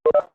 Hello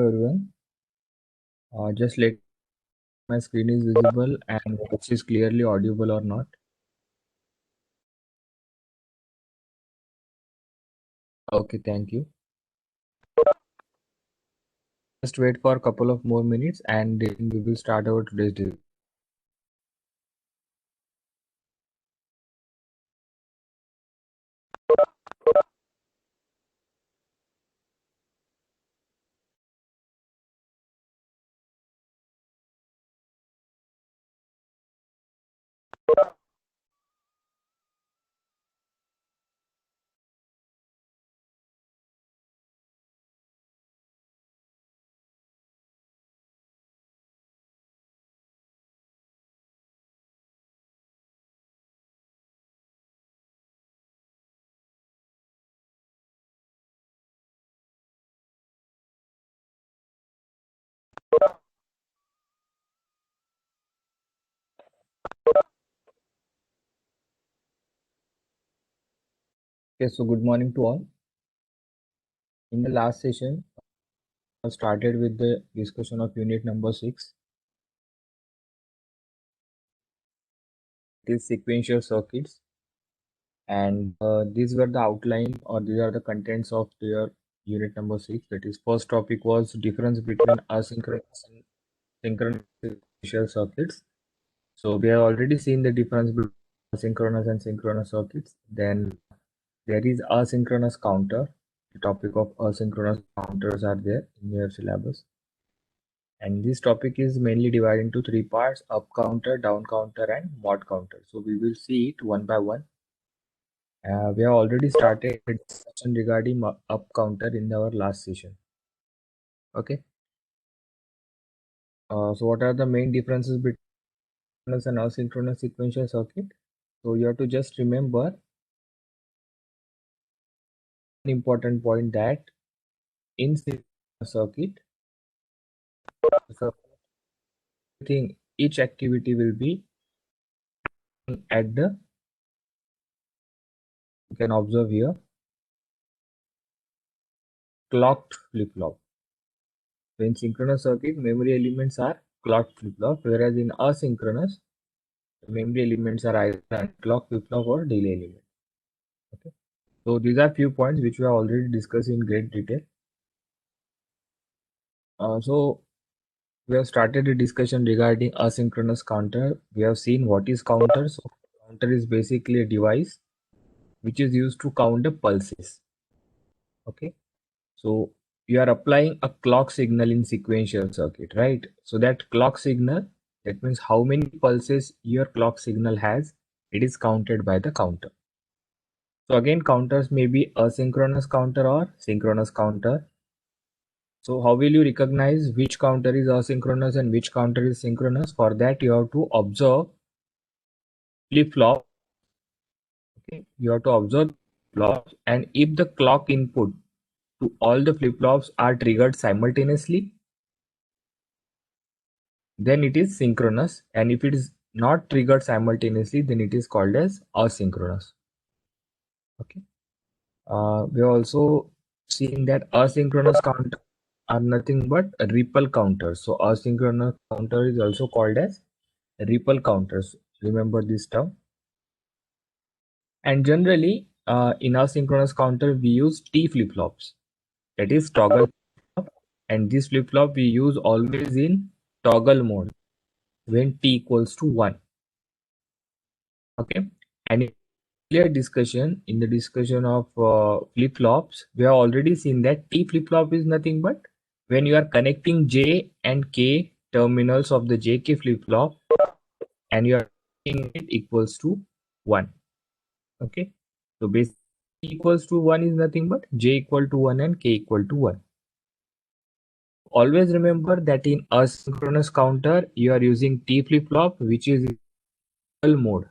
everyone. Just let my screen is visible and voice is clearly audible or not. Okay, thank you. Just wait for a couple of more minutes and then we will start our today's discussion. Okay, so good morning to all. In the last session, I started with the discussion of unit number 6. It is sequential circuits, and these were the outline, or these are the contents of their unit number 6. That is, first topic was difference between asynchronous and synchronous sequential circuits. So we have already seen the difference between asynchronous and synchronous circuits. Then there is asynchronous counter. The topic of asynchronous counters are there in your syllabus. And this topic is mainly divided into three parts: up counter, down counter, and mod counter. So we will see it one by one. We have already started a discussion regarding up counter in our last session. Okay. So what are the main differences between synchronous and asynchronous sequential circuit? So you have to just remember an important point that in synchronous circuit, so each activity will be at the, you can observe here, clocked flip-flop. So in synchronous circuit, memory elements are clocked flip-flop, whereas in asynchronous, memory elements are either unclocked flip-flop or delay element. Okay. So these are few points which we have already discussed in great detail. So we have started a discussion regarding asynchronous counter. We have seen what is counter. So counter is basically a device which is used to count the pulses. Okay. So you are applying a clock signal in sequential circuit, right? So that clock signal, that means how many pulses your clock signal has, it is counted by the counter. So again, counters may be asynchronous counter or synchronous counter. So how will you recognize which counter is asynchronous and which counter is synchronous? For that, you have to observe flip-flop. Okay, you have to observe flip-flops, and if the clock input to all the flip-flops are triggered simultaneously, then it is synchronous, and if it is not triggered simultaneously, then it is called as asynchronous. Okay. We have also seen that asynchronous counters are nothing but ripple counters. So asynchronous counter is also called as ripple counters. Remember this term. And generally, in asynchronous counter, we use T flip-flops. That is toggle flip-flop. And this flip-flop we use always in toggle mode when T equals to 1. Okay. And in earlier discussion, in the discussion of flip-flops, we have already seen that T flip-flop is nothing but when you are connecting J and K terminals of the JK flip-flop and you are making it equals to 1. Okay. So basically equals to 1 is nothing but J equal to 1 and K equal to 1. Always remember that in asynchronous counter, you are using T flip-flop, which is in toggle mode.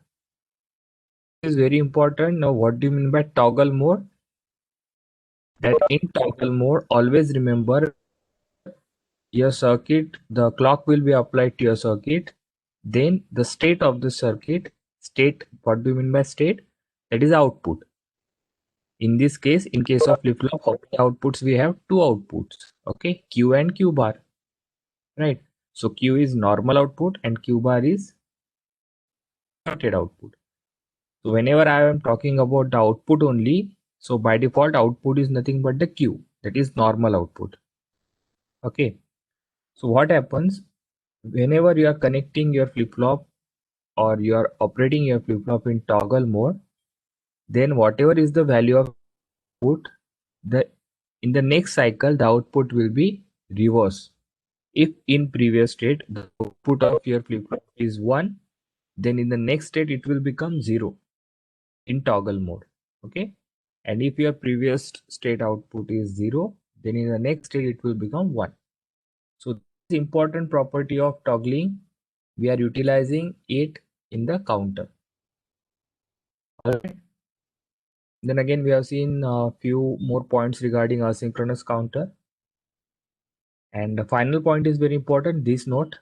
This is very important. Now, what do you mean by toggle mode? That in toggle mode, always remember your circuit, the clock will be applied to your circuit. Then the state of the circuit, state, what do you mean by state? That is output. In this case, in case of flip-flop, how many outputs we have? Two outputs. Okay, Q and Q bar. Right. So Q is normal output and Q bar is shorted output. So whenever I am talking about the output only, so by default output is nothing but the Q, that is normal output. Okay. So what happens whenever you are connecting your flip-flop or you are operating your flip-flop in toggle mode, then whatever is the value of output, the in the next cycle the output will be reverse. If in previous state the output of your flip-flop is 1, then in the next state it will become 0 in toggle mode. Okay. And if your previous state output is 0, then in the next state it will become 1. So this important property of toggling, we are utilizing it in the counter. Alright. Then again, we have seen a few more points regarding asynchronous counter. And the final point is very important. This note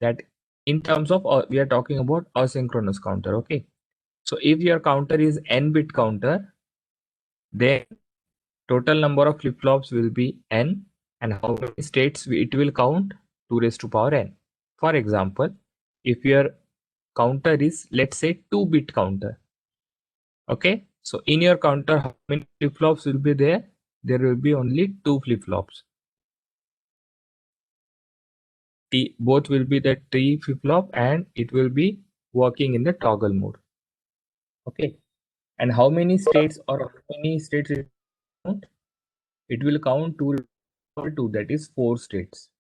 that in terms of we are talking about asynchronous counter. Okay, so if your counter is n bit counter, then total number of flip flops will be n, and how many states it will count? 2 raised to power n. For example, if your counter is, let's say, 2-bit counter. Okay, so in your counter, how many flip flops will be there? There will be only 2 flip flops. Both will be the T flip flop, and it will be working in the toggle mode. Okay, and how many states or how many states it will count? It will count 2 or 2, that is 4 states.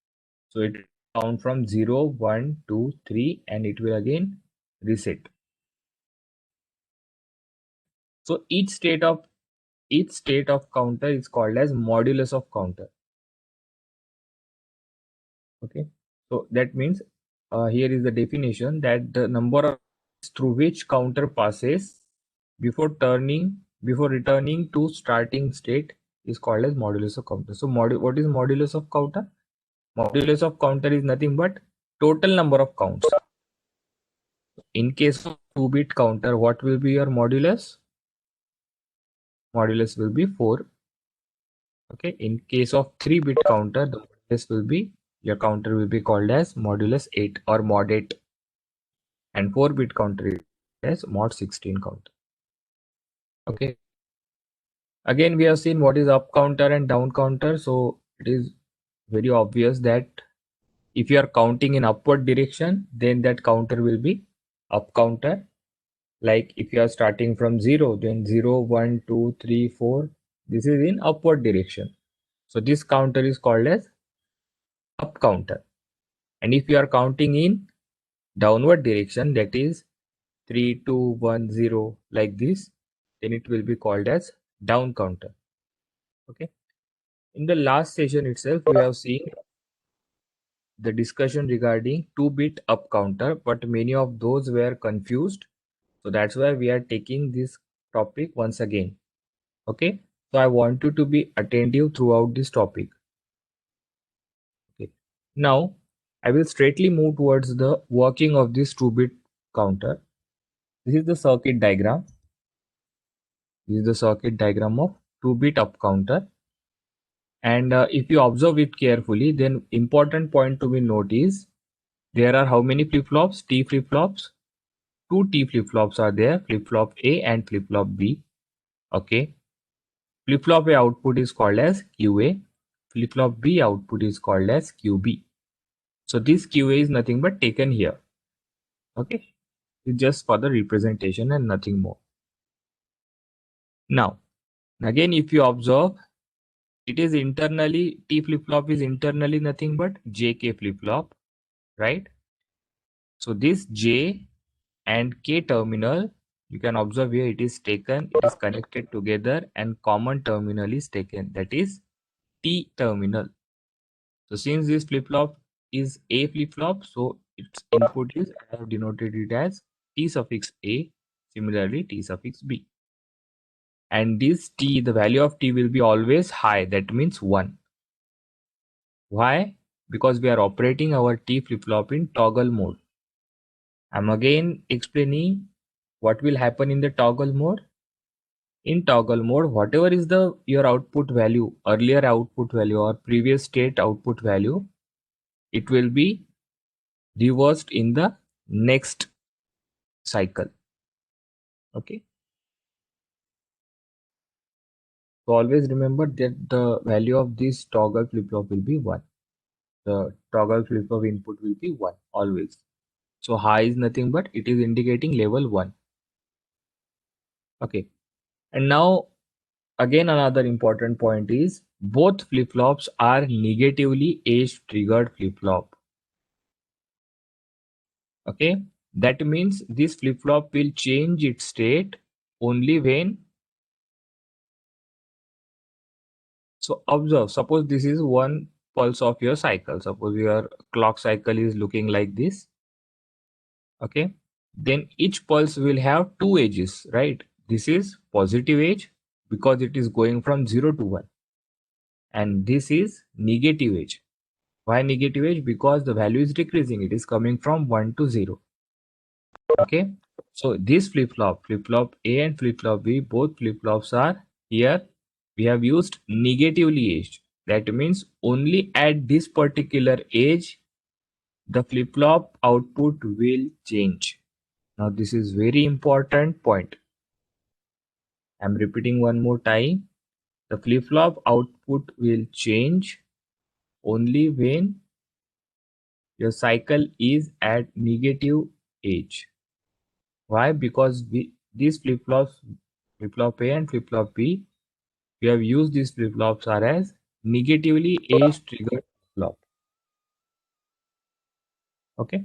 So it will count from 0, 1, 2, 3, and it will again reset. So each state of counter is called as modulus of counter. Okay, so that means here is the definition, that the number of through which counter passes before returning to starting state is called as modulus of counter. So what is modulus of counter? Modulus of counter is nothing but total number of counts. In case of 2-bit counter, what will be your modulus? Modulus will be 4. Okay, in case of 3-bit counter, the modulus will be, your counter will be called as modulus 8 or mod 8, and 4-bit counter is as mod 16 counter. Okay, again we have seen what is up counter and down counter. So it is very obvious that if you are counting in upward direction, then that counter will be up counter. Like if you are starting from 0, then 0, 1, 2, 3, 4, this is in upward direction. So this counter is called as up counter. And if you are counting in downward direction, that is 3, 2, 1, 0, like this, then it will be called as down counter. Okay, in the last session itself, we have seen the discussion regarding 2-bit up counter, but many of those were confused. So that's why we are taking this topic once again. Okay, so I want you to be attentive throughout this topic. Okay, now I will straightly move towards the working of this 2-bit counter. This is the circuit diagram. This is the circuit diagram of 2-bit up counter. And if you observe it carefully, then important point to be noted is there are how many flip flops? T flip flops. 2 T flip flops are there, flip flop A and flip flop B. Okay, flip flop A output is called as QA, flip flop B output is called as QB. So this QA is nothing but taken here. Okay, it's just for the representation and nothing more. Now again, if you observe, it is internally, T flip flop is internally nothing but JK flip flop, right? So this J and K terminal, you can observe here, it is taken, it is connected together, and common terminal is taken, that is T terminal. So since this flip flop is A flip flop, so its input is, I have denoted it as T suffix A, similarly T suffix B. And this T, the value of T will be always high, that means 1. Why? Because we are operating our T flip flop in toggle mode. I'm again explaining what will happen in the toggle mode. In toggle mode, whatever is the your output value, earlier output value or previous state output value, it will be reversed in the next cycle. Okay, so always remember that the value of this toggle flip flop will be 1. The toggle flip flop input will be 1 always. So high is nothing but it is indicating level 1. Okay, and now again another important point is both flip flops are negatively age triggered flip flop. Okay, that means this flip flop will change its state only when, so observe, suppose this is one pulse of your cycle, suppose your clock cycle is looking like this. Okay, then each pulse will have 2 edges, right? This is positive edge because it is going from 0 to 1, and this is negative edge Why negative edge? Because the value is decreasing. It is coming from 1 to 0. Okay. So this flip-flop A and flip-flop B, both flip-flops are here. We have used negatively edged. That means only at this particular edge, the flip-flop output will change. Now this is very important point. I'm repeating one more time. The flip-flop output will change only when your cycle is at negative edge. Why? Because these flip-flops, flip-flop A and flip-flop B, we have used these flip-flops are as negatively edge triggered flop. Okay.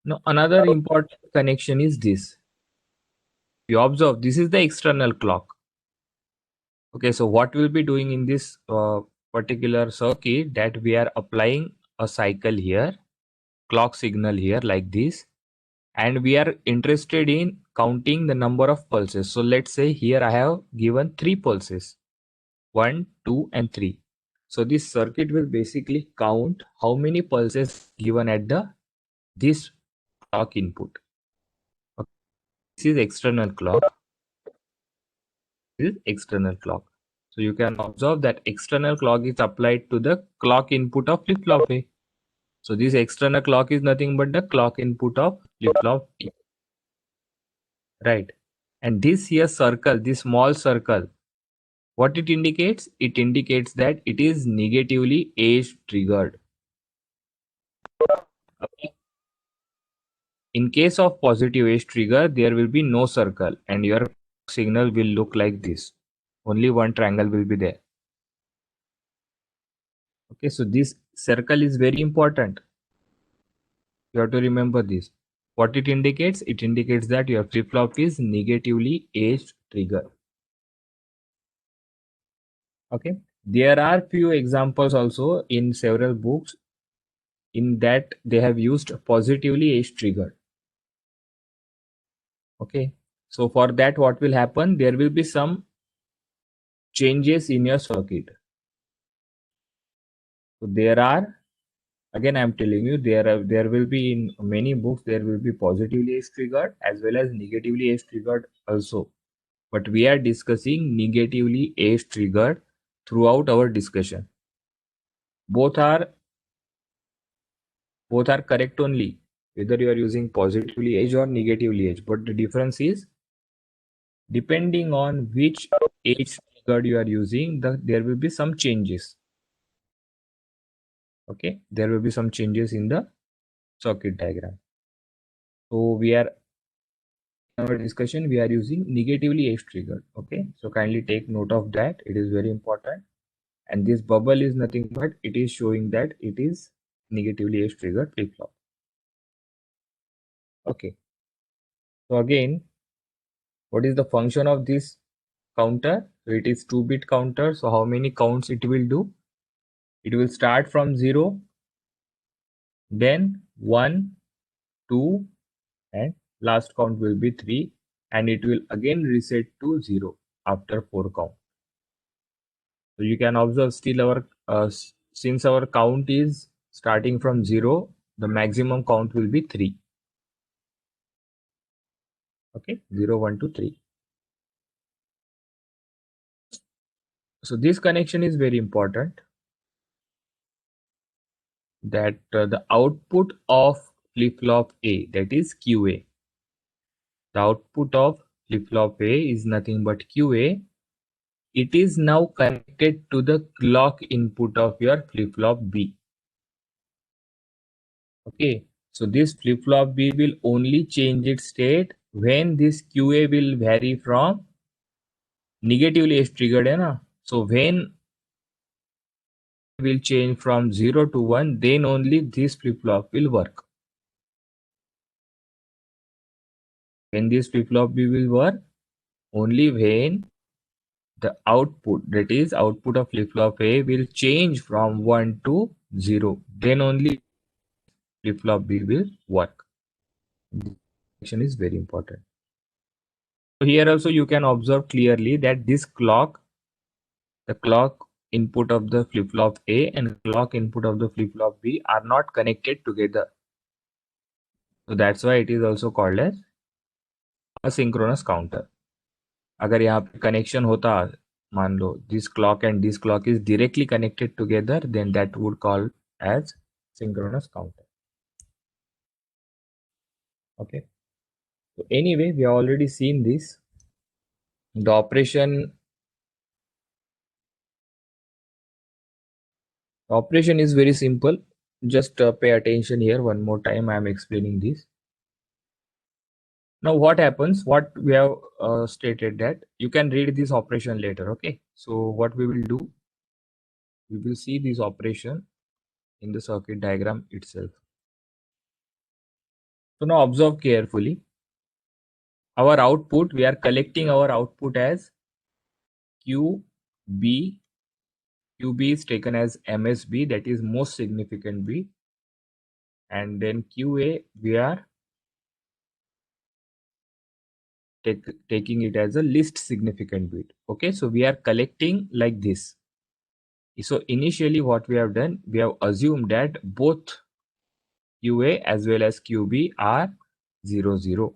Now another important connection is this. You observe this is the external clock. Okay, so what we'll be doing in this particular circuit, that we are applying a cycle here, clock signal here like this, and we are interested in counting the number of pulses. So let's say here I have given 3 pulses, 1, 2 and 3. So this circuit will basically count how many pulses given at this clock input. Okay. This is external clock. This is external clock. So you can observe that external clock is applied to the clock input of flip-flop A. So this external clock is nothing but the clock input of flip-flop A. Right. And this here circle, this small circle, what it indicates? It indicates that it is negatively edge triggered. Okay. In case of positive edge trigger, there will be no circle and your signal will look like this. Only one triangle will be there. Okay, so this circle is very important. You have to remember this. What it indicates? It indicates that your flip-flop is negatively edge trigger. Okay. There are few examples also in several books in that they have used positively edge trigger. Okay. So for that, what will happen? There will be some changes in your circuit. So there are, again I'm telling you, there will be in many books there will be positively edge triggered as well as negatively edge triggered also. But we are discussing negatively edge triggered throughout our discussion. Both are correct only, whether you are using positively edge or negatively edge. But the difference is depending on which edge triggered you are using, there will be some changes. Okay, there will be some changes in the circuit diagram. So we are in our discussion we are using negatively edge triggered. Okay, so kindly take note of that. It is very important. And this bubble is nothing but it is showing that it is negatively edge triggered flip-flop. Okay. So again, what is the function of this counter? So it is 2-bit counter. So how many counts it will do? It will start from 0, then 1, 2, and last count will be 3, and it will again reset to 0 after 4 count. So you can observe still our since our count is starting from 0, the maximum count will be 3. Okay, 0, 1, 2, 3. So this connection is very important, that the output of flip-flop A, that is QA. The output of flip-flop A is nothing but QA. It is now connected to the clock input of your flip-flop B. Okay, so this flip-flop B will only change its state when this QA will vary from negatively edge triggered, na? So when will change from 0 to 1, then only this flip-flop will work. When this flip-flop B will work, only when the output, that is output of flip-flop A, will change from 1 to 0, then only flip-flop B will work. This connection is very important. So here also you can observe clearly that this clock, the clock input of the flip-flop A and clock input of the flip-flop B are not connected together. So that's why it is also called as asynchronous counter. अगर यहाँ पे connection होता, मान लो this clock and this clock is directly connected together, then that would call as synchronous counter. Okay. So anyway, we have already seen this. The operation is very simple. Just pay attention here one more time. I am explaining this. Now what happens, what we have stated that you can read this operation later. Okay. So what we will do, we will see this operation in the circuit diagram itself. So now observe carefully. Our output, we are collecting our output as QB. QB is taken as MSB, that is most significant bit. And then QA, we are taking it as a least significant bit. Okay, so we are collecting like this. So initially what we have done, we have assumed that both QA as well as QB are 0, 0.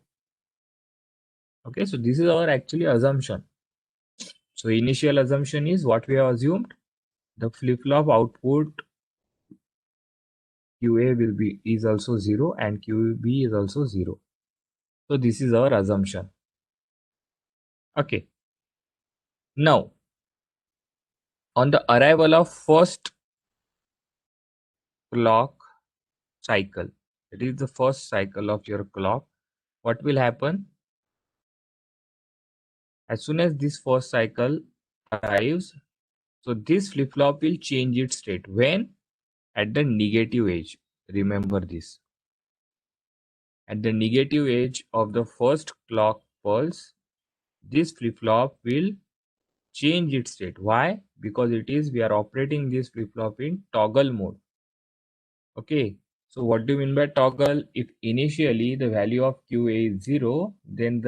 Okay, so this is our actually assumption. So initial assumption is what we have assumed, the flip-flop output QA is also 0 and QB is also 0. So this is our assumption. Okay. Now, on the arrival of first clock cycle, it is the first cycle of your clock, what will happen? As soon as this first cycle arrives, so this flip-flop will change its state. When? At the negative edge. Remember this. At the negative edge of the first clock pulse, this flip-flop will change its state. Why? Because we are operating this flip-flop in toggle mode. Okay. So what do you mean by toggle? If initially the value of QA is 0, then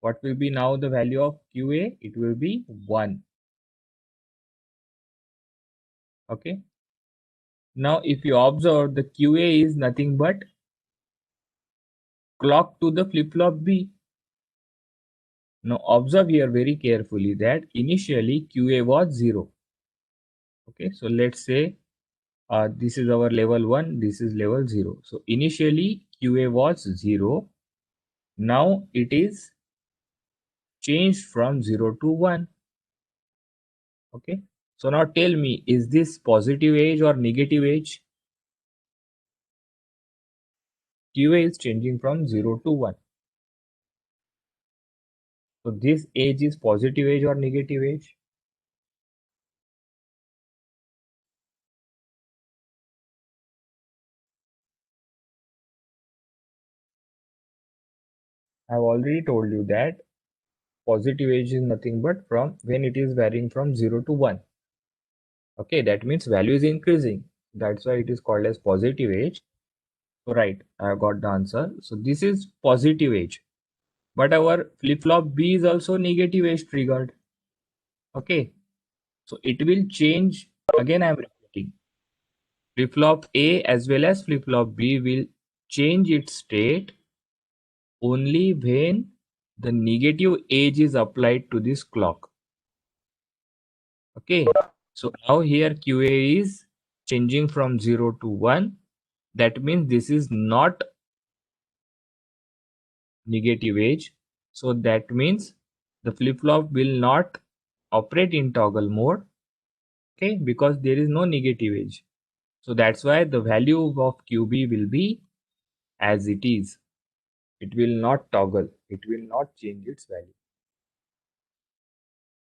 what will be now the value of QA? It will be 1. Okay. Now if you observe, the QA is nothing but clock to the flip-flop B. Now observe here very carefully that initially QA was 0. Okay, so let's say this is our level 1, this is level 0. So initially QA was 0. Now it is changed from 0 to 1. Okay, so now tell me, is this positive edge or negative edge? QA is changing from 0 to 1. So this edge is positive edge or negative edge? I have already told you that positive edge is nothing but from when it is varying from 0 to 1. Okay, that means value is increasing. That's why it is called as positive edge. So right, I have got the answer. So this is positive edge. But our flip-flop B is also negative edge triggered. Okay, so it will change. Again, I am repeating. Flip-flop A as well as flip-flop B will change its state only when the negative edge is applied to this clock. Okay, so now here QA is changing from 0 to 1. That means this is not negative edge. So that means the flip-flop will not operate in toggle mode. Okay, because there is no negative edge. So that's why the value of QB will be as it is. It will not toggle. It will not change its value.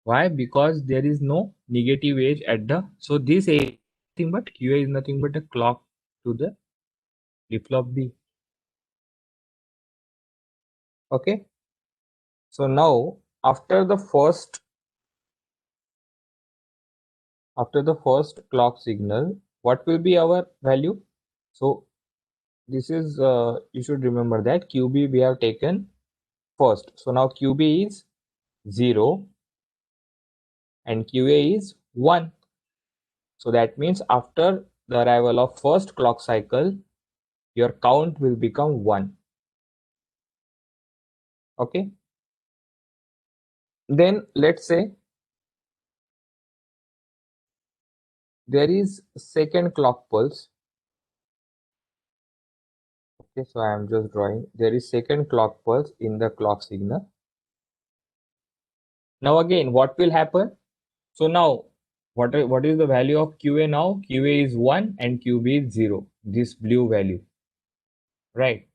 Why? Because there is no negative edge at the, so this is nothing but QA is nothing but a clock to the flip-flop B. Okay. So now after the first clock signal, what will be our value? So this is you should remember that QB we have taken first. So now QB is 0. and QA is 1. So that means after the arrival of first clock cycle, your count will become 1. Okay. Then let's say there is second clock pulse. Okay, so I am just drawing. There is second clock pulse in the clock signal. Now again, what will happen? So now, what is the value of QA now? QA is 1 and QB is 0. This blue value, right?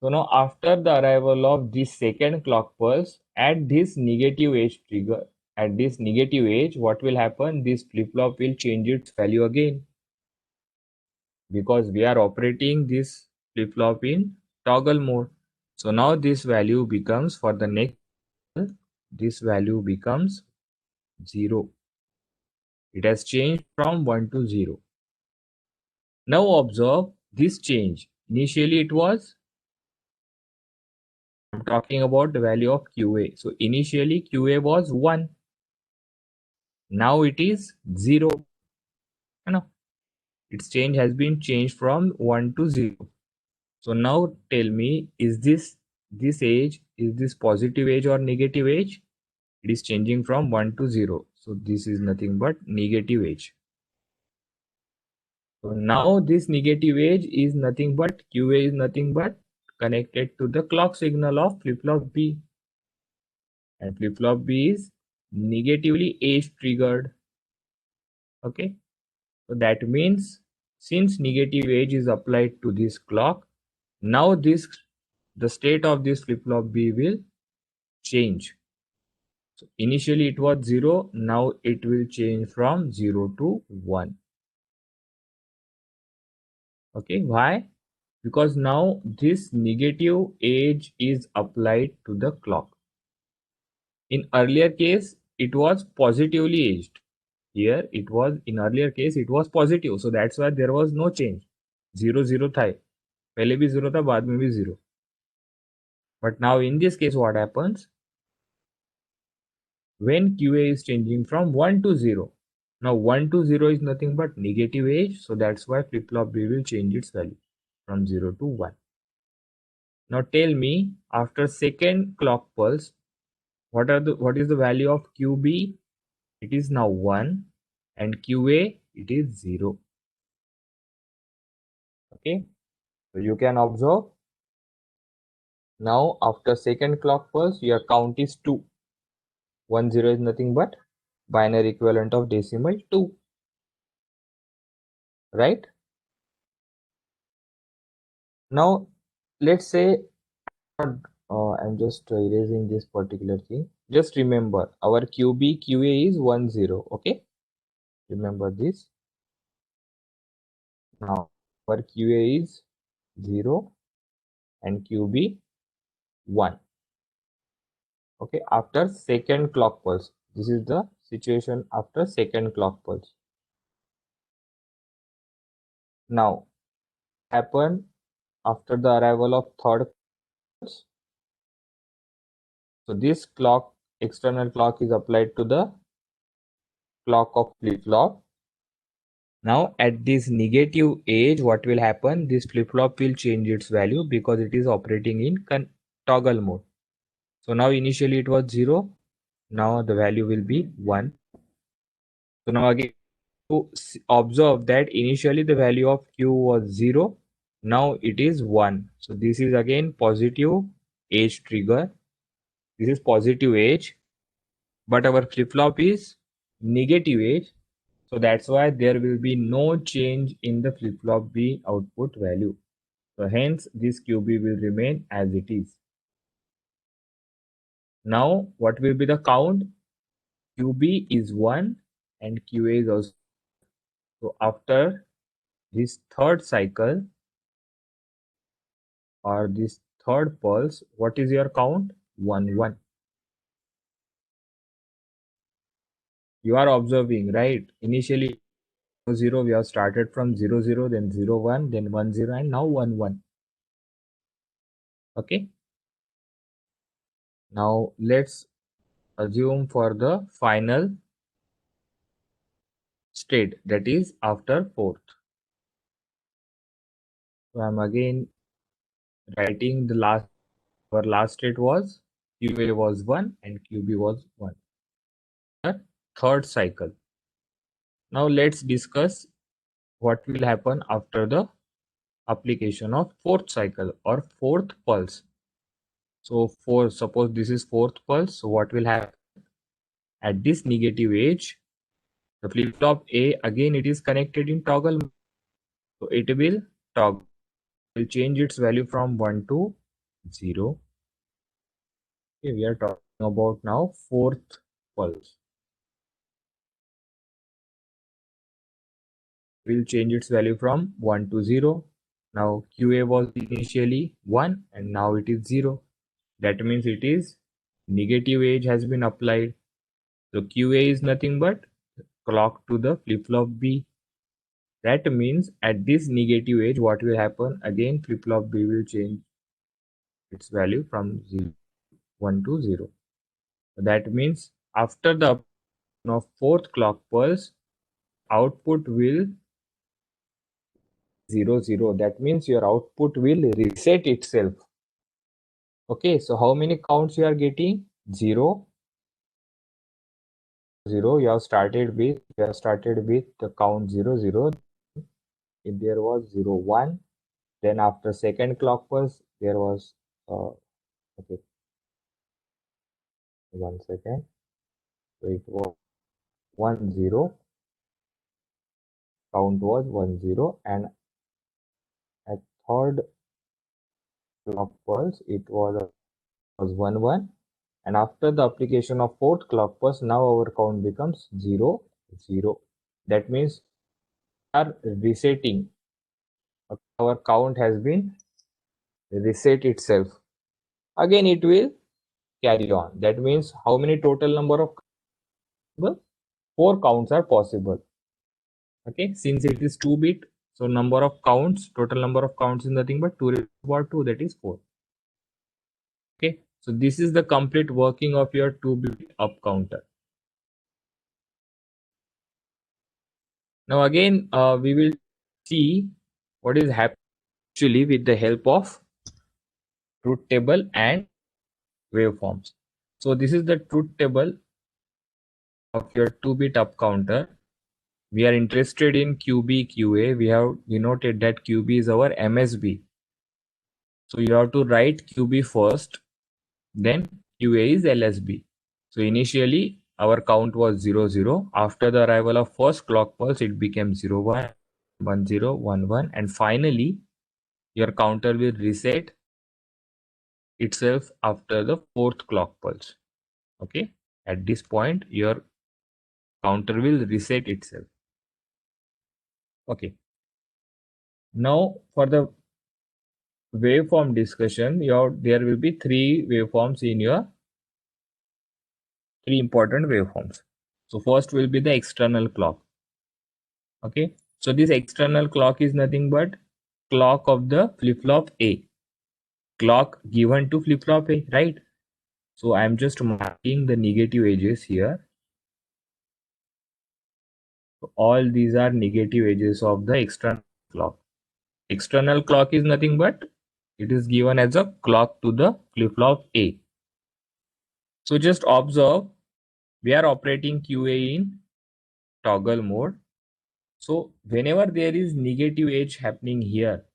So now after the arrival of this second clock pulse at this negative age trigger, at this negative age, what will happen? This flip-flop will change its value again because we are operating this flip-flop in toggle mode. So now this value becomes for the next, this value becomes 0. It has changed from 1 to 0. Now observe this change. Initially it was, I'm talking about the value of QA. So initially QA was 1. Now it is 0. You know, its change has been changed from 1 to 0. So now tell me, is this age, is this positive age or negative age? It is changing from 1 to 0. So this is nothing but negative age. So now this negative age is nothing but QA is nothing but connected to the clock signal of flip-flop B. And flip-flop B is negatively age triggered. Okay. So that means since negative age is applied to this clock, now the state of this flip-flop B will change. So initially it was 0, now it will change from 0 to 1. Okay, why? Because now this negative age is applied to the clock. In earlier case, it was positively aged. Here it was, in earlier case it was positive, so that's why there was no change. 0 0 था, पहले भी 0 था, बाद में भी 0. But now in this case what happens? When QA is changing from 1 to 0. Now 1 to 0 is nothing but negative age, so that's why flip-flop B will change its value from 0 to 1. Now tell me, after second clock pulse, what is the value of QB? It is now 1 and QA it is 0. Okay, so you can observe now after second clock pulse your count is 2. 1 0 is nothing but binary equivalent of decimal 2, right? Now let's say I'm just erasing this particular thing. Just remember our QB QA is 1 0. Okay, remember this. Now our QA is 0 and QB 1. Okay, after second clock pulse, this is the situation after second clock pulse. Now happen after the arrival of third pulse. So this clock, external clock, is applied to the clock of flip-flop. Now at this negative age, what will happen? This flip-flop will change its value because it is operating in toggle mode. So now initially it was 0. Now the value will be 1. So now again to observe that initially the value of Q was 0. Now it is 1. So this is again positive age trigger. This is positive age. But our flip-flop is negative age. So that's why there will be no change in the flip-flop B output value. So hence this QB will remain as it is. Now what will be the count? QB is 1 and QA is also. So after this third cycle or this third pulse, what is your count? 1 1. You are observing, right? Initially 0, we have started from 0 0, then 0 1, then 1 0, and now 1 1. Okay, now let's assume for the final state, that is after fourth. So I'm again writing the last, our last state was QA was 1 and QB was 1. The third cycle. Now let's discuss what will happen after the application of fourth cycle or fourth pulse. So suppose this is fourth pulse, so what will happen at this negative edge? The flip-flop A, again it is connected in toggle, so it will toggle, will change its value from 1 to 0. Okay, we are talking about now fourth pulse. Will change its value from 1 to 0. Now QA was initially 1 and now it is 0. That means it is negative edge has been applied. So QA is nothing but clock to the flip-flop B. That means at this negative edge, what will happen? Again, flip-flop B will change its value from 1 to 0. That means after the of fourth clock pulse, output will 0 0. That means your output will reset itself. Okay, so how many counts you are getting? 0 0. You have started with the count 0 0. If there was 0 1, then after second clock pulse there was okay, 1 second. So it was 1 0, count was 1 0, and at third clock pulse it was 1 1, and after the application of fourth clock pulse now our count becomes 0 0. That means we are resetting, our count has been reset itself. Again it will carry on. That means how many total number of 4 counts are possible. Okay, since it is 2-bit, so number of counts, total number of counts is nothing but 2 raised to the power 2, that is 4. Okay, so this is the complete working of your 2-bit up counter. Now again, we will see what is happening actually with the help of truth table and waveforms. So this is the truth table of your 2-bit up counter. We are interested in QB, QA. We have denoted that QB is our MSB. So you have to write QB first, then QA is LSB. So initially our count was 0 0. After the arrival of first clock pulse, it became 0 1, 1 0, 1 1, and finally your counter will reset itself after the fourth clock pulse. Okay, at this point your counter will reset itself. Okay, now for the waveform discussion, there will be 3 waveforms in your 3 important waveforms. So first will be the external clock. Okay, so this external clock is nothing but clock of the flip-flop A, clock given to flip-flop A, right? So I am just marking the negative edges here. So all these are negative edges of the external clock. External clock is nothing but it is given as a clock to the flip-flop A. So just observe, we are operating QA in toggle mode. So whenever there is negative edge happening here,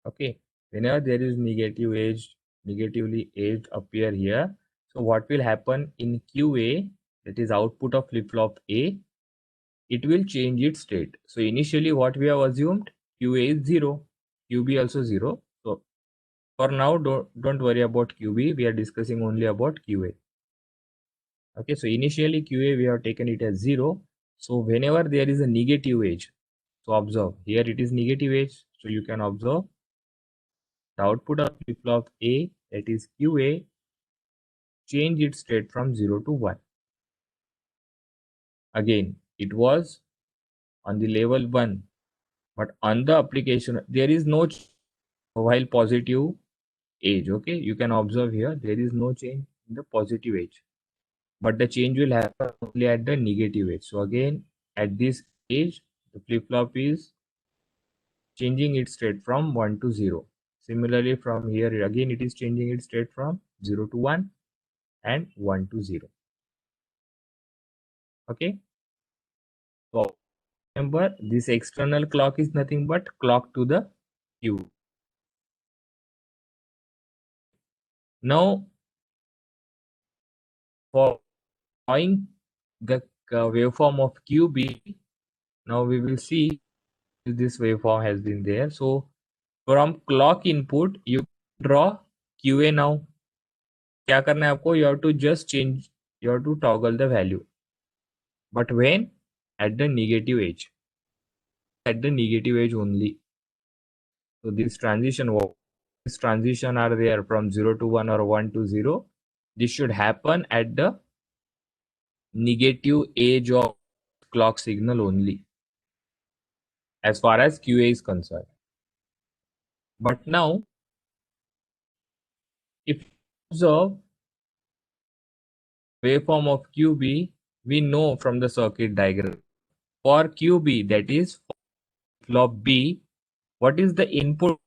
okay, whenever there is negatively edged appear here, so what will happen in QA, that is output of flip-flop A, it will change its state. So initially what we have assumed, QA is 0, QB also 0. So for now don't worry about QB, we are discussing only about QA. Okay, so initially QA we have taken it as 0. So whenever there is a negative edge, so observe here it is negative edge, so you can observe the output of flip-flop A, that is QA, change its state from 0 to 1. Again, it was on the level 1, but on the application there is no while positive edge. Okay, you can observe here there is no change in the positive edge. but the change will happen only at the negative edge. So again, at this age, the flip-flop is changing its state from 1 to 0. Similarly, from here again, it is changing its state from 0 to 1 and 1 to 0. Okay. So remember, this external clock is nothing but clock to the Q. Now, for drawing the waveform of QB, now we will see this waveform has been there. So from clock input, you draw QA now. क्या करना है आपको? You have to just change, you have to toggle the value. But when? At the negative edge. At the negative edge only. So this transition are there from 0 to 1 or 1 to 0. This should happen at the negative edge of clock signal only, as far as QA is concerned. But now, if you observe waveform of QB, we know from the circuit diagram. For QB, that is flop B, what is the input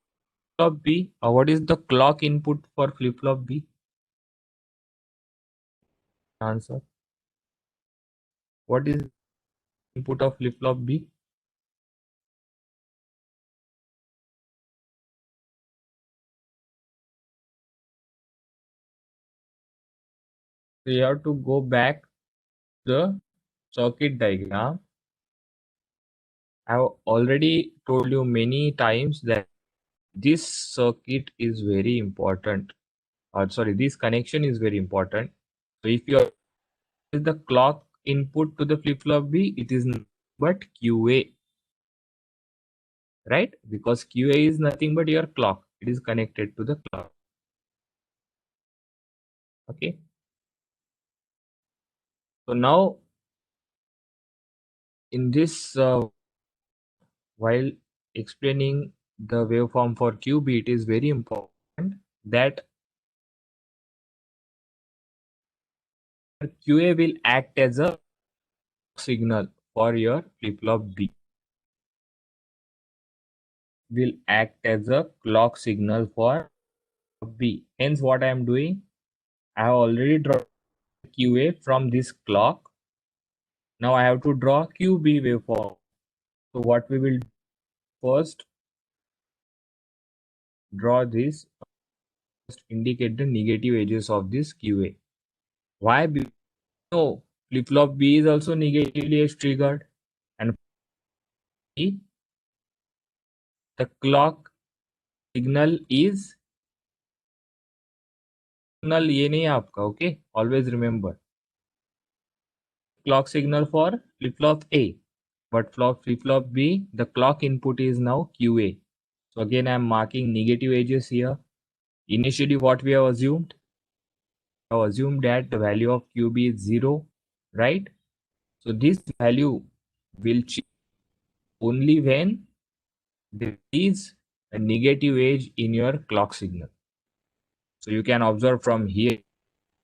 flop B, or what is the clock input for flip flop B? Answer. What is input of flip flop B? So you have to go back to the circuit diagram. I have already told you many times that this circuit is very important, or sorry, this connection is very important. So if you are the clock input to the flip-flop B, it is nothing but QA, right? Because QA is nothing but your clock. It is connected to the clock. Okay. So now in this, while explaining the waveform for QB, it is very important that QA will act as a signal for your flip-flop B. Will act as a clock signal for B. Hence, what I am doing, I have already drawn QA from this clock. Now I have to draw QB waveform. So what we will first draw this, first indicate the negative edges of this QA. Why? Because no, flip-flop B is also negatively edge triggered, and the clock signal is signal ये नहीं है आपका. Okay, always remember clock signal for flip-flop A, but flip-flop B, the clock input is now QA. So again, I am marking negative edges here. Initially, what we have assumed? I have assumed that the value of QB is 0, right? So this value will change only when there is a negative edge in your clock signal. So you can observe from here,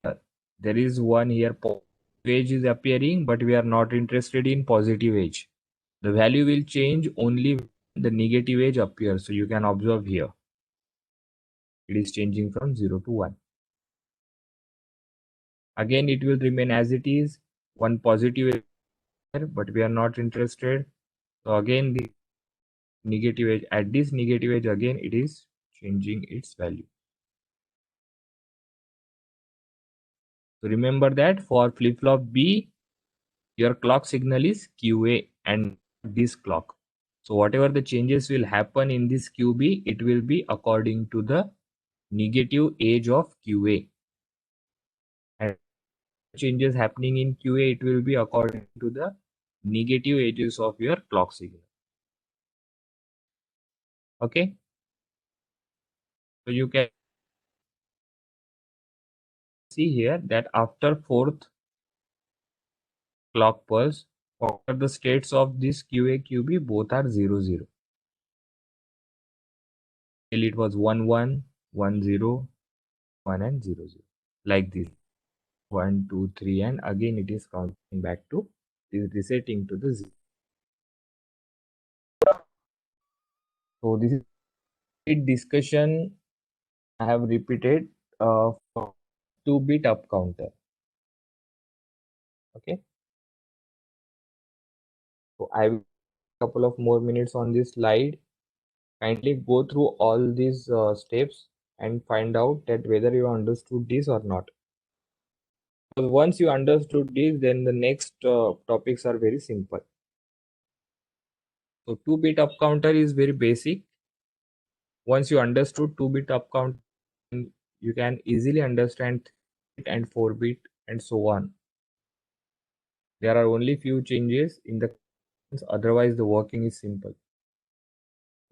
there is one here, positive edge is appearing, but we are not interested in positive edge. The value will change only when the negative edge appears. So you can observe here. It is changing from 0 to 1. Again, it will remain as it is. One positive edge, but we are not interested. So again, the negative edge, at this negative edge, again, it is changing its value. So remember that for flip-flop B, your clock signal is QA and this clock. So whatever the changes will happen in this QB, it will be according to the negative edge of QA. And changes happening in QA, it will be according to the negative edges of your clock signal. Okay. So you can see here that after fourth clock pulse, what are the states of this QA QB? Both are 0 0. Till it was 1 1 1 0 1 and 0 0, like this. 1, 2, 3, and again it is counting back to, it is resetting to the 0. So this is a discussion I have repeated for 2-bit up counter. Okay, so I will couple of more minutes on this slide. Kindly go through all these steps and find out that whether you understood this or not. Because once you understood this, then the next topics are very simple. So 2-bit up counter is very basic. Once you understood 2-bit up count, you can easily understand 3-bit and 4-bit and so on. There are only few changes in the, otherwise the working is simple.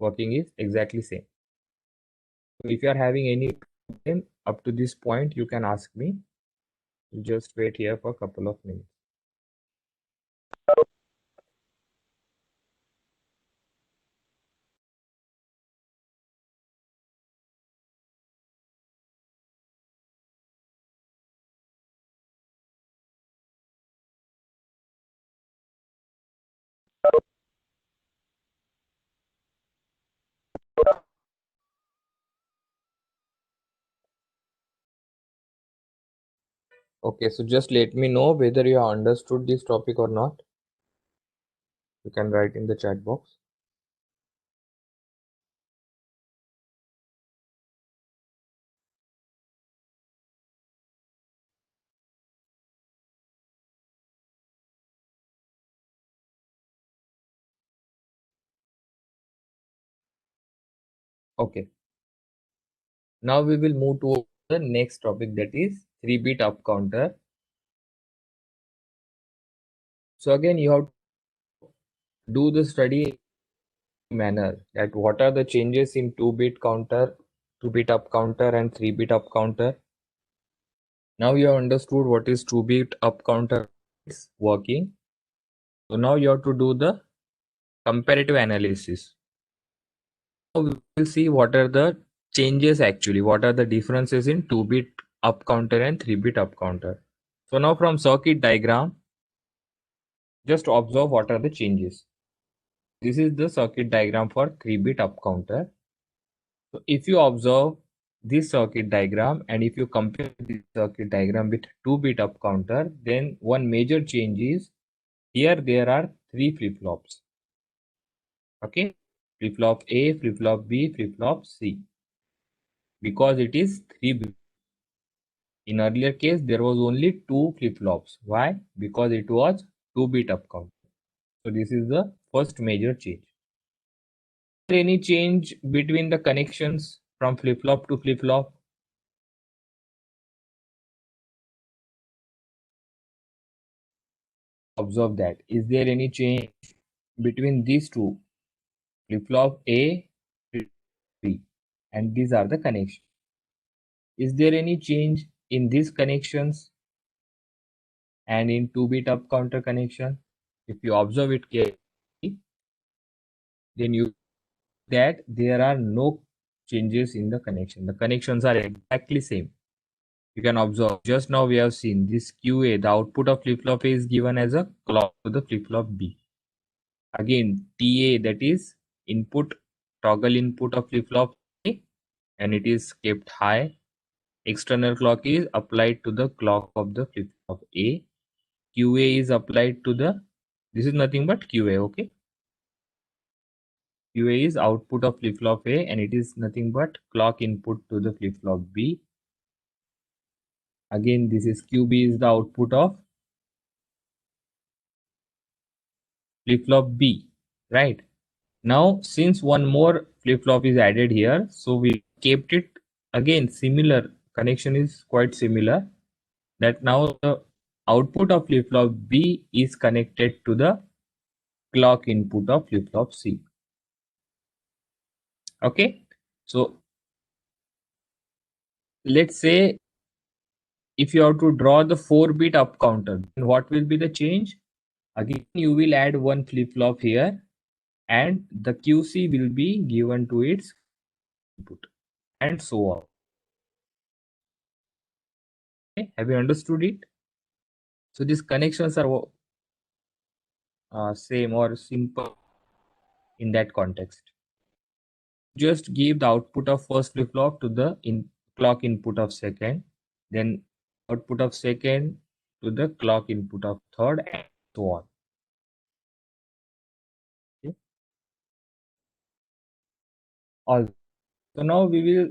Working is exactly same. So if you are having any problem up to this point, you can ask me. Just wait here for a couple of minutes. Okay, so just let me know whether you have understood this topic or not. You can write in the chat box. Okay. Now we will move to the next topic, that is 3-bit up counter. So again, you have to do the study manner, that what are the changes in 2-bit counter, 2-bit up counter and 3-bit up counter. Now you have understood what is 2-bit up counter is working. So now you have to do the comparative analysis. Now we will see what are the changes actually, what are the differences in 2-bit up counter and 3-bit up counter. So now from circuit diagram, just observe what are the changes. This is the circuit diagram for 3-bit up counter. So if you observe this circuit diagram and if you compare this circuit diagram with 2-bit up counter, then one major change is here there are 3 flip-flops. Okay, flip-flop A, flip-flop B, flip-flop C. Because it is 3-bit. In earlier case, there was only 2 flip-flops. Why? Because it was 2-bit up counter. So this is the first major change. Any change between the connections from flip-flop to flip-flop? Observe that. Is there any change between these two, flip-flop A, flip-flop B, and these are the connections? Is there any change in these connections and in 2-bit up counter connection? If you observe it carefully, then you that there are no changes in the connection. The connections are exactly same. You can observe just now we have seen this QA, the output of flip-flop A is given as a clock to the flip-flop B. Again, TA, that is input, toggle input of flip-flop A, and it is kept high. External clock is applied to the clock of the flip-flop A. QA is applied to the, this is nothing but QA, okay? QA is output of flip-flop A and it is nothing but clock input to the flip-flop B. Again, this is QB is the output of flip-flop B, right? Now, since one more flip-flop is added here, so we kept it again similar. Connection is quite similar. That now the output of flip-flop B is connected to the clock input of flip-flop C. Okay, so let's say if you have to draw the 4-bit up counter, then what will be the change? Again, you will add one flip-flop here and the QC will be given to its input and so on. Okay, have you understood it? So these connections are same or simple in that context. Just give the output of first flip flop to the clock input of second, then output of second to the clock input of third, and so on. Okay. All. So now we will.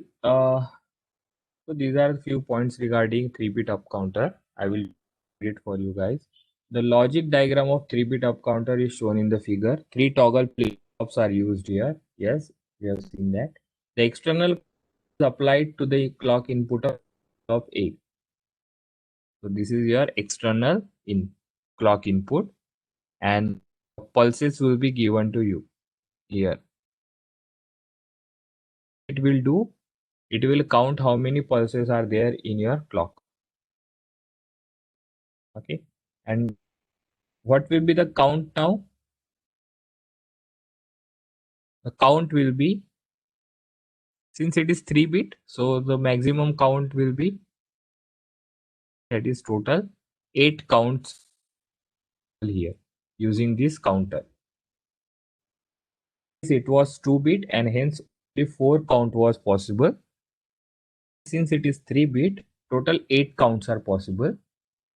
So these are a few points regarding 3-bit up counter. I will read it for you guys. The logic diagram of 3-bit up counter is shown in the figure. 3 toggle flip flops are used here. Yes, we have seen that. The external is applied to the clock input of A. So this is your external in clock input, and pulses will be given to you here. It will do, it will count how many pulses are there in your clock. Okay. And what will be the count now? The count will be, since it is 3-bit, so the maximum count will be, that is total 8 counts here using this counter. It was 2-bit and hence only 4 count was possible. Since it is 3-bit, total 8 counts are possible.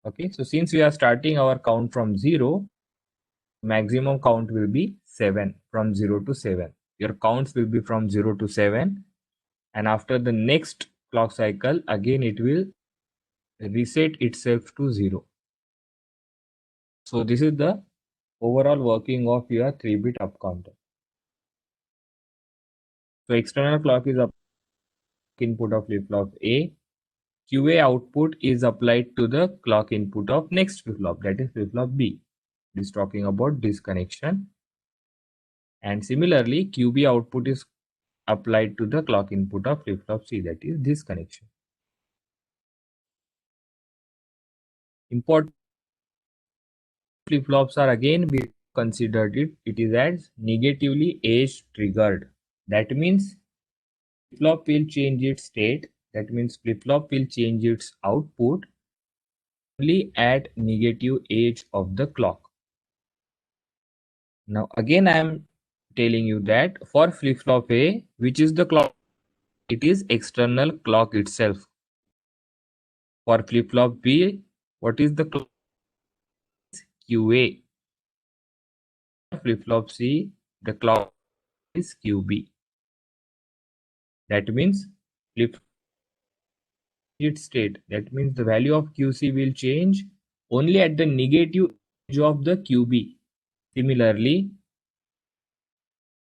Okay, so since we are starting our count from 0, maximum count will be 7, from 0 to 7. Your counts will be from 0 to 7, and after the next clock cycle, again it will reset itself to 0. So this is the overall working of your 3-bit up counter. So external clock is up input of flip flop A. QA output is applied to the clock input of next flip flop, that is flip flop B. It is talking about disconnection. And similarly, QB output is applied to the clock input of flip flop C, that is disconnection. Important flip flops are again we considered it is as negatively age triggered. That means flip flop will change its state. That means flip flop will change its output only at negative age of the clock. Now again I am telling you that for flip flop A, which is the clock, it is external clock itself. For flip flop B, what is the clock? QA. Flip flop C, the clock is QB. That means flip its state. That means the value of QC will change only at the negative edge of the QB. Similarly,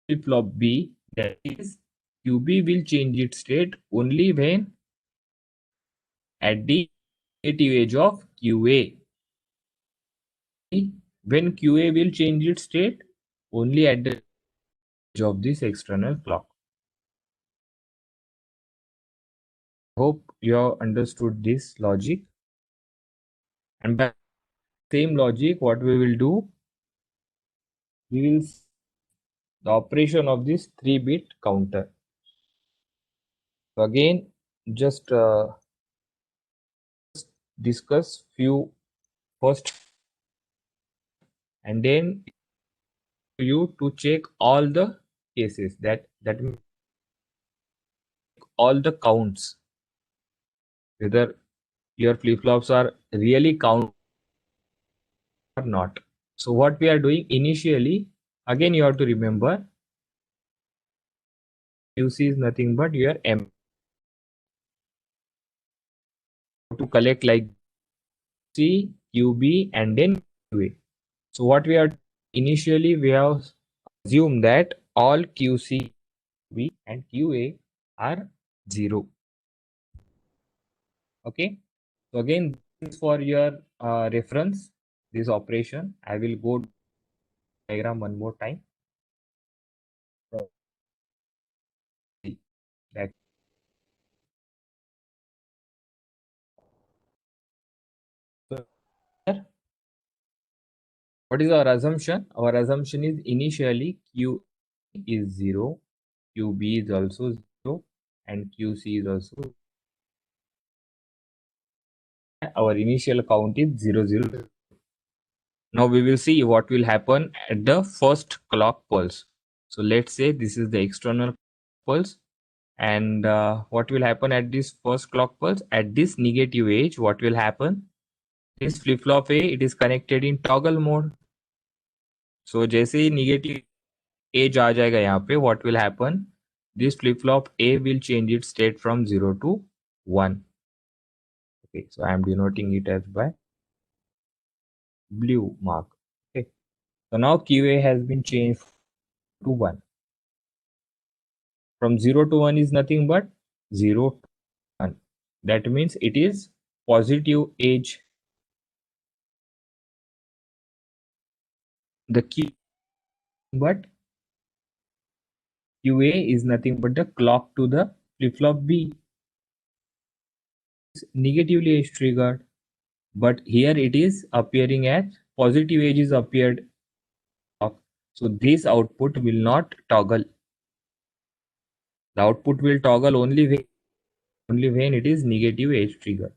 flip flop B, that is QB will change its state only when at the negative edge of QA. When QA will change its state only at the edge of this external clock. Hope you have understood this logic. And by same logic, what we will do, we will the operation of this 3-bit counter. So again, just discuss few first, and then you to check all the cases, that means all the counts, whether your flip flops are really count or not. So what we are doing initially, again you have to remember QC is nothing but your M to collect like C, QB, and then QA. So what we are initially, we have assumed that all QC, QB, and QA are 0. Okay. So again, this is for your reference, this operation. I will go diagram one more time. So, that so here, what is our assumption? Our assumption is initially Q is 0, QB is also 0, and QC is also our initial count is 0, 0. Now we will see what will happen at the first clock pulse. So let's say this is the external pulse, and what will happen at this first clock pulse at this negative edge? What will happen? This flip flop A, it is connected in toggle mode. So जैसे ही negative edge आ जाएगा यहाँ पे, what will happen? This flip flop A will change its state from 0 to 1. Okay, so I am denoting it as by blue mark. Okay, so now QA has been changed to 1. From 0 to 1 is nothing but 0 to 1. That means it is positive edge. The key, but QA is nothing but the clock to the flip flop B. It's negatively edge triggered, but here it is appearing as positive edge is appeared. So this output will not toggle. The output will toggle only when it is negative edge trigger.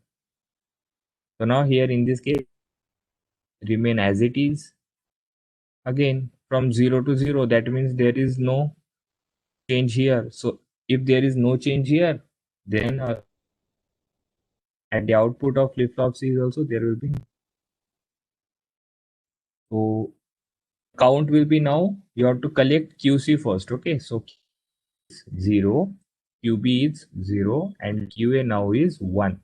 So now here in this case remain as it is. Again from 0 to 0, that means there is no change here. So if there is no change here, then at the output of flip flop C also there will be. So count will be, now you have to collect QC first. Okay, so 0, QB is 0, and QA now is 1.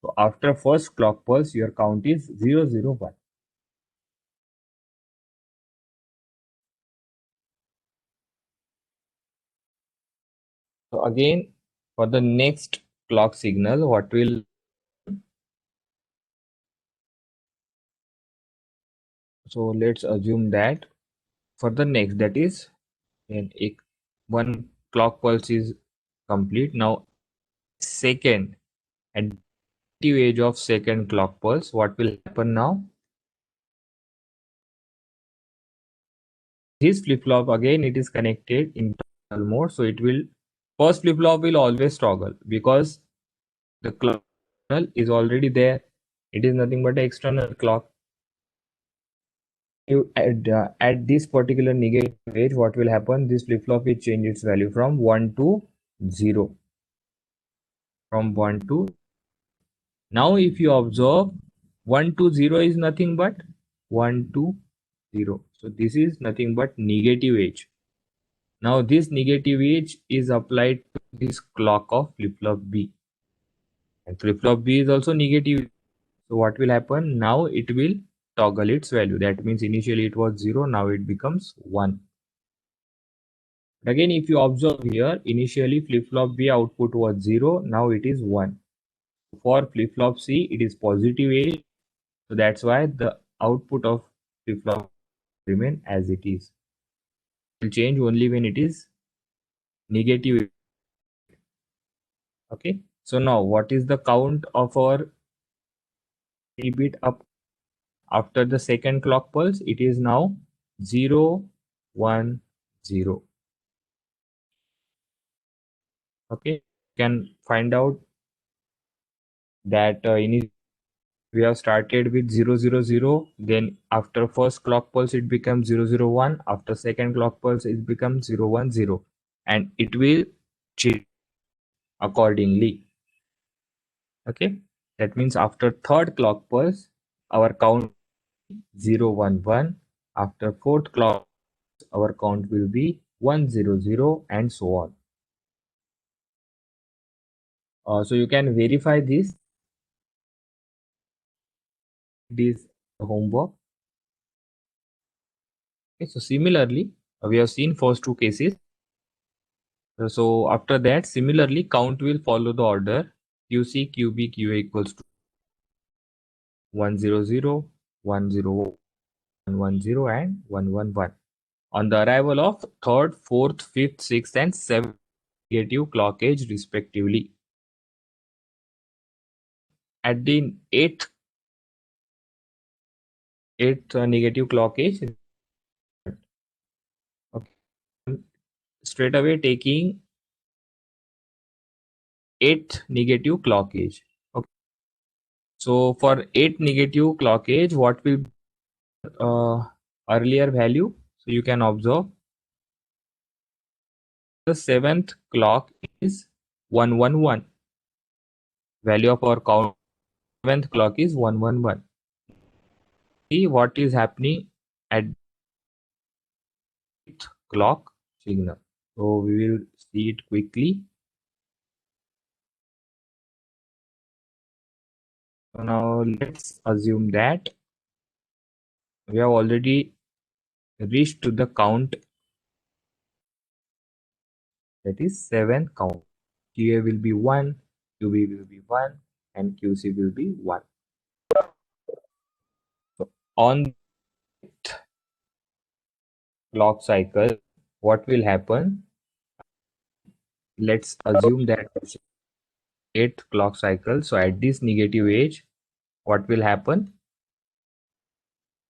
So after first clock pulse, your count is 0, 0, 1. So again, for the next clock signal, what will, so let's assume that for the next, that is, when one clock pulse is complete. Now second, at the age of second clock pulse, what will happen now? This flip flop, again it is connected in toggle mode, so it will, first flip flop will always toggle because the clock signal is already there. It is nothing but an external clock. You at this particular negative edge, what will happen? This flip flop will change its value from 1 to 0. From 1 to, now if you observe, 1 to 0 is nothing but 1 to 0. So this is nothing but negative edge. Now this negative edge is applied to this clock of flip flop B, and flip flop B is also negative. So what will happen? Now it will toggle its value. That means initially it was 0, now it becomes 1. Again, if you observe here, initially flip flop B output was 0, now it is 1. For flip flop C, it is positive edge. So that's why the output of flip flop remain as it is. It will change only when it is negative. Okay. So now what is the count of our bit up after the second clock pulse? It is now 0, 1, 0. Okay. You can find out that we have started with 0, 0, 0. Then after first clock pulse, it becomes 0, 0, 1. After second clock pulse, it becomes 0, 1, 0. And it will change accordingly. Okay. That means after third clock pulse, our count 0, 1, 1. After fourth clock, our count will be 1, 0, 0, and so on. So you can verify this homework. Okay, so similarly, we have seen first two cases. So after that, similarly, count will follow the order QC, QB, QA equals to 100, 10, 110, and 111. On the arrival of third, fourth, fifth, sixth, and seventh negative clock edge respectively. At the eighth negative clock edge, okay, straight away taking eighth negative clock edge. Okay. So for 8 negative clock edge, what will be earlier value? So you can observe the 7th clock is 111. Value of our count 7th clock is 111. See what is happening at 8th clock signal. So we will see it quickly. So now let's assume that we have already reached to the count, that is 7 count. QA will be 1, QB will be 1, and QC will be 1. So on clock cycle, what will happen? Let's assume that it's 8th clock cycle. So at this negative edge, what will happen?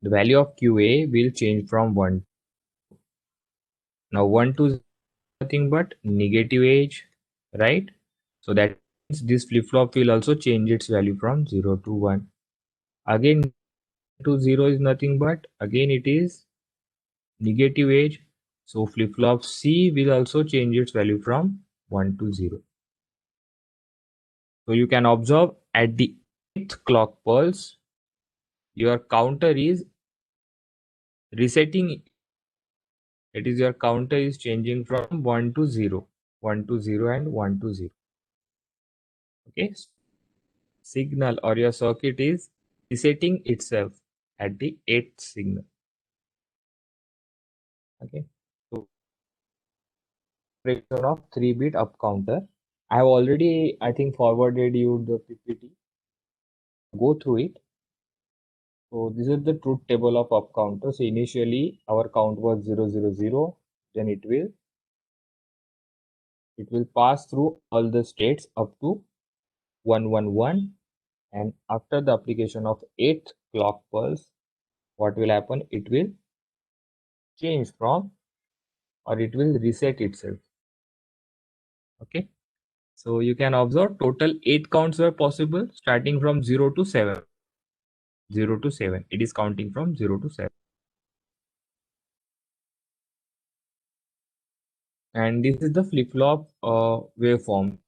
The value of QA will change from 1. Now 1 to nothing but negative edge, right? So that means this flip-flop will also change its value from 0 to 1. Again to 0 is nothing but, again it is negative edge. So flip-flop C will also change its value from 1 to 0. So you can observe at the 8th clock pulse, your counter is resetting. It is your counter is changing from 1 to 0, 1 to 0 and 1 to 0. Okay. Signal or your circuit is resetting itself at the 8th signal. Okay. So operation of 3-bit up counter. I have already, I think, forwarded you the PPT. Go through it. So this is the truth table of up counter. So initially our count was 000, then it will pass through all the states up to 111, and after the application of 8th clock pulse, what will happen? It will change from, or it will reset itself. Okay. So you can observe total 8 counts were possible starting from 0 to 7. 0 to 7. It is counting from 0 to 7. And this is the flip-flop waveform.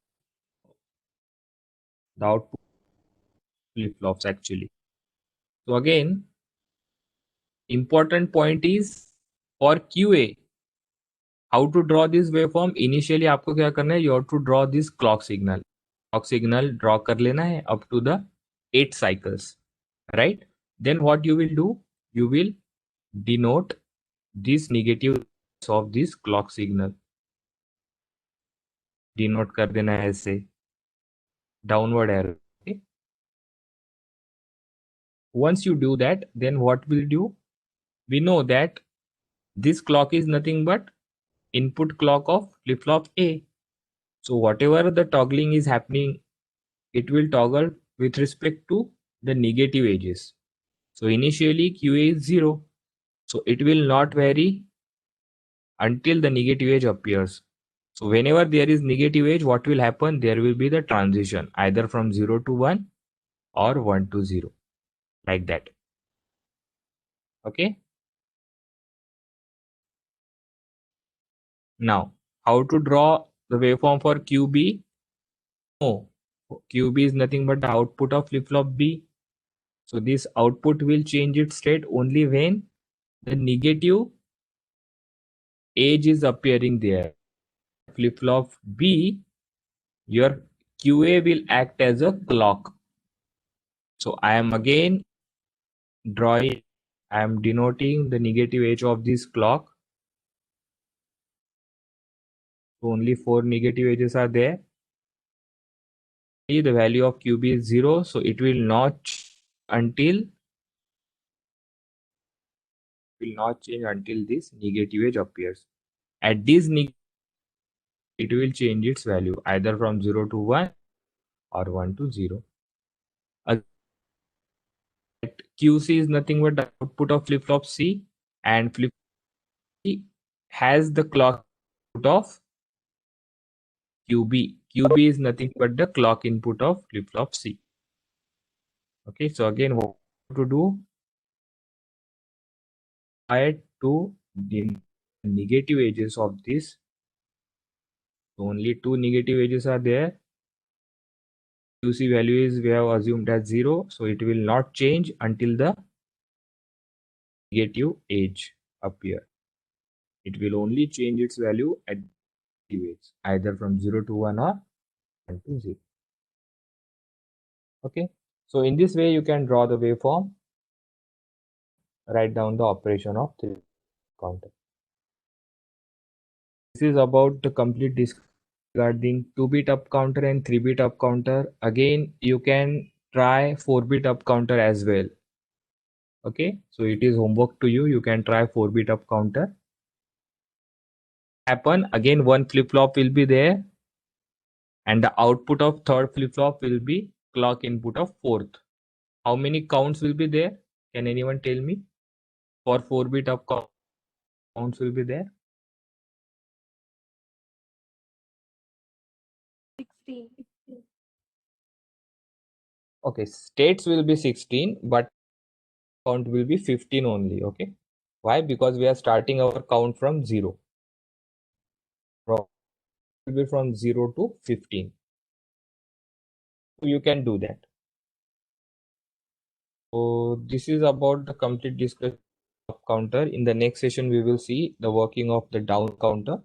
The output flip-flops actually. So again, important point is for QA, how to draw this waveform. Initially आपको क्या करना है? You have to draw this clock signal. Clock signal draw कर लेना है up to the 8 cycles, right? Then what you will do? You will denote this negative of this clock signal. Denote कर देना है ऐसे downward arrow. Okay. Once you do that, then what we'll do? We know that this clock is nothing but input clock of flip-flop A. So whatever the toggling is happening, it will toggle with respect to the negative edges. So initially QA is 0. So it will not vary until the negative edge appears. So whenever there is negative edge, what will happen? There will be the transition either from 0 to 1 or 1 to 0, like that. Okay. Now, how to draw the waveform for QB? No, QB is nothing but the output of flip-flop B. So this output will change its state only when the negative edge is appearing there. Flip-flop B, your QA will act as a clock. So I am again drawing, I am denoting the negative edge of this clock. So only 4 negative edges are there. The value of QB is 0, so it will not change until this negative edge appears. At this negative, it will change its value either from 0 to 1 or 1 to 0. QC is nothing but the output of flip-flop C, and flip C has the clock input of QB. QB is nothing but the clock input of flip-flop C. Okay, so again, what to do? Add to the negative edges of this. So only two negative edges are there. UC value is we have assumed as 0, so it will not change until the negative edge appear. It will only change its value at the edge, either from 0 to 1 or 1 to 0. Okay, so in this way you can draw the waveform, write down the operation of 3 counter. This is about the complete discussion regarding 2-bit up counter and 3-bit up counter. Again, you can try 4-bit up counter as well. Okay, so it is homework to you. You can try 4-bit up counter. Happen again, one flip flop will be there, and the output of third flip flop will be clock input of fourth. How many counts will be there? Can anyone tell me? For 4-bit up counts will be there. 16. Okay, states will be 16, but count will be 15 only. Okay, why? Because we are starting our count from 0. Will be from 0 to 15. So you can do that. So this is about the complete discussion of counter. In the next session, we will see the working of the down counter.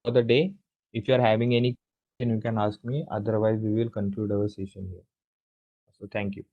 For the day, if you are having any question, you can ask me. Otherwise, we will conclude our session here. So thank you.